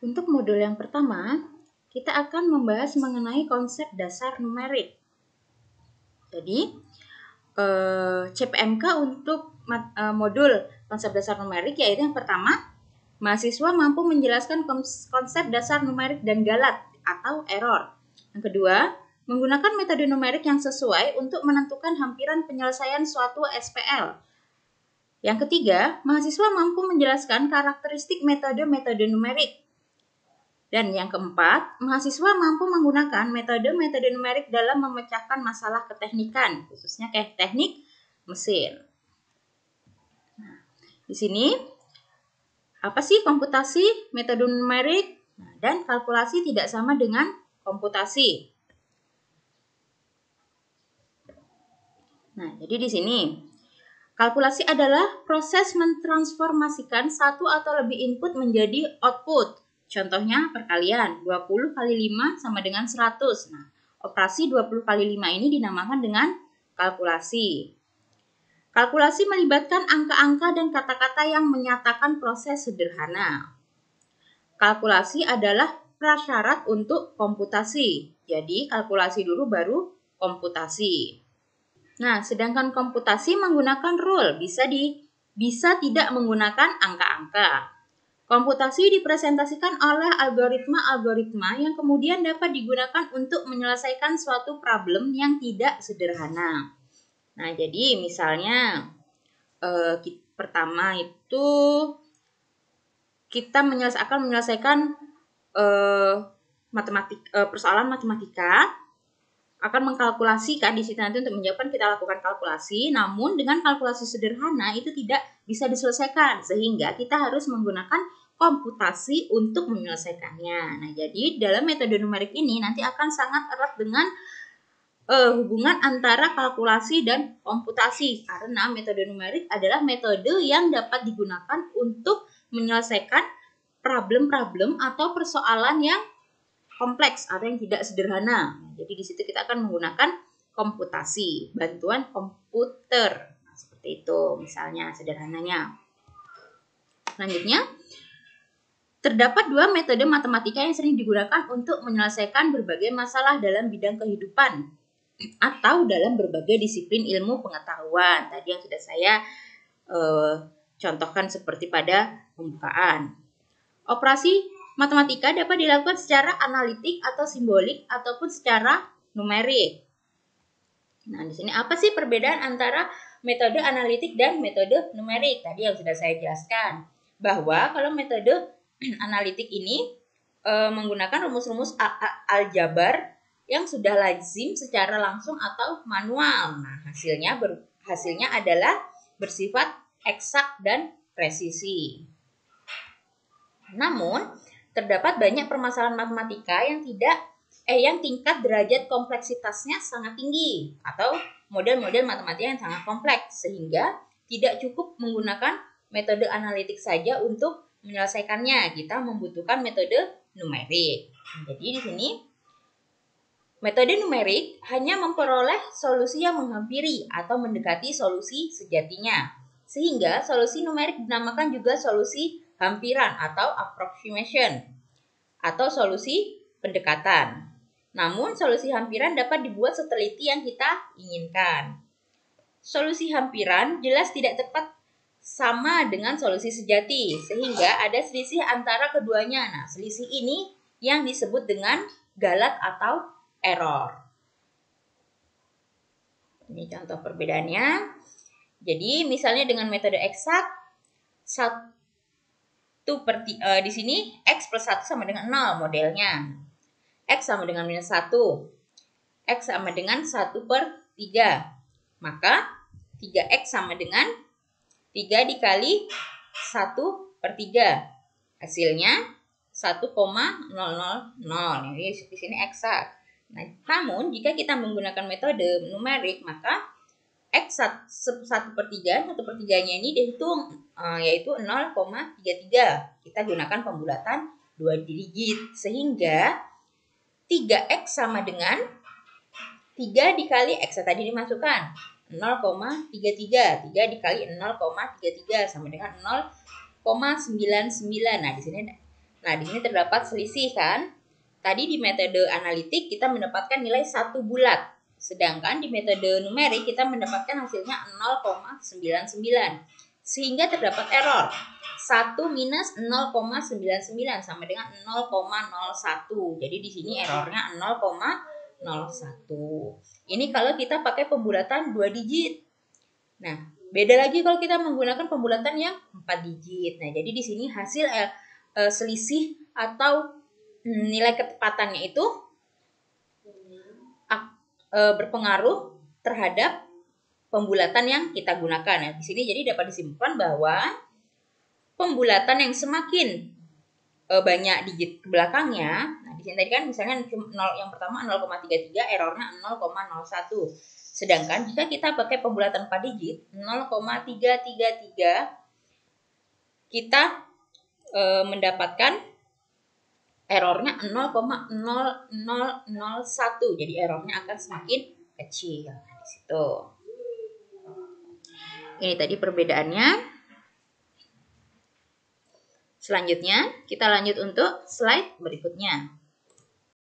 Untuk modul yang pertama, kita akan membahas mengenai konsep dasar numerik. Jadi, CPMK untuk modul konsep dasar numerik yaitu yang pertama, mahasiswa mampu menjelaskan konsep dasar numerik dan galat atau error. Yang kedua, menggunakan metode numerik yang sesuai untuk menentukan hampiran penyelesaian suatu SPL. Yang ketiga, mahasiswa mampu menjelaskan karakteristik metode-metode numerik. Dan yang keempat, mahasiswa mampu menggunakan metode-metode numerik dalam memecahkan masalah keteknikan, khususnya kayak teknik mesin. Nah, di sini, apa sih komputasi, metode numerik, dan kalkulasi tidak sama dengan komputasi. Nah, jadi di sini, kalkulasi adalah proses mentransformasikan satu atau lebih input menjadi output. Contohnya perkalian, 20 kali 5 sama dengan 100. Nah, operasi 20 kali 5 ini dinamakan dengan kalkulasi. Kalkulasi melibatkan angka-angka dan kata-kata yang menyatakan proses sederhana. Kalkulasi adalah prasyarat untuk komputasi. Jadi, kalkulasi dulu baru komputasi. Nah, sedangkan komputasi menggunakan rule, bisa tidak menggunakan angka-angka. Komputasi dipresentasikan oleh algoritma-algoritma yang kemudian dapat digunakan untuk menyelesaikan suatu problem yang tidak sederhana. Nah, jadi misalnya pertama itu kita akan menyelesaikan persoalan matematika, akan mengkalkulasikan di situ nanti untuk menjawabkan kita lakukan kalkulasi, namun dengan kalkulasi sederhana itu tidak bisa diselesaikan sehingga kita harus menggunakan komputasi untuk menyelesaikannya. Nah, jadi dalam metode numerik ini nanti akan sangat erat dengan hubungan antara kalkulasi dan komputasi karena metode numerik adalah metode yang dapat digunakan untuk menyelesaikan problem-problem atau persoalan yang kompleks atau yang tidak sederhana. Jadi di situ kita akan menggunakan komputasi, bantuan komputer. Nah, seperti itu misalnya sederhananya. Selanjutnya, terdapat dua metode matematika yang sering digunakan untuk menyelesaikan berbagai masalah dalam bidang kehidupan atau dalam berbagai disiplin ilmu pengetahuan. Tadi yang sudah saya contohkan seperti pada pembukaan. Operasi matematika dapat dilakukan secara analitik atau simbolik ataupun secara numerik. Nah, di sini apa sih perbedaan antara metode analitik dan metode numerik? Tadi yang sudah saya jelaskan bahwa kalau metode analitik ini menggunakan rumus-rumus aljabar yang sudah lazim secara langsung atau manual. Nah, hasilnya adalah bersifat eksak dan presisi. Namun, terdapat banyak permasalahan matematika yang tingkat derajat kompleksitasnya sangat tinggi atau model-model matematika yang sangat kompleks sehingga tidak cukup menggunakan metode analitik saja untuk menyelesaikannya. Kita membutuhkan metode numerik. Jadi di sini metode numerik hanya memperoleh solusi yang menghampiri atau mendekati solusi sejatinya. Sehingga solusi numerik dinamakan juga solusi hampiran atau approximation atau solusi pendekatan. Namun solusi hampiran dapat dibuat seteliti yang kita inginkan. Solusi hampiran jelas tidak tepat sama dengan solusi sejati sehingga ada selisih antara keduanya. Nah, selisih ini yang disebut dengan galat atau error. Ini contoh perbedaannya. Jadi misalnya dengan metode eksak di sini X plus 1 sama dengan 0 modelnya. X sama dengan minus 1. X sama dengan 1/3. Maka 3X sama dengan 3 dikali 1/3. Hasilnya 1,000. Jadi di sini eksak. Nah, namun jika kita menggunakan metode numerik, maka X 1/3-nya ini dihitung yaitu 0,33. Kita gunakan pembulatan 2 digit sehingga 3X sama dengan 3 dikali X tadi dimasukkan 0,33. 3 dikali 0,33 sama dengan 0,99. Nah, di sini Nah, di sini terdapat selisih kan? Tadi di metode analitik kita mendapatkan nilai 1 bulat. Sedangkan di metode numerik kita mendapatkan hasilnya 0,99. Sehingga terdapat error. 1 minus 0,99 sama dengan 0,01. Jadi di sini errornya 0,01. Ini kalau kita pakai pembulatan 2 digit. Nah, beda lagi kalau kita menggunakan pembulatan yang 4 digit. Nah, jadi di sini hasil selisih atau nilai ketepatannya itu berpengaruh terhadap pembulatan yang kita gunakan. Nah, di sini jadi dapat disimpulkan bahwa pembulatan yang semakin banyak digit ke belakangnya. Nah, di sini tadi kan misalnya yang pertama 0,33, errornya 0,01. Sedangkan jika kita pakai pembulatan 4 digit 0,333, kita mendapatkan errornya 0,0001. Jadi errornya akan semakin kecil. Nah, di situ. Ini tadi perbedaannya. Selanjutnya kita lanjut untuk slide berikutnya.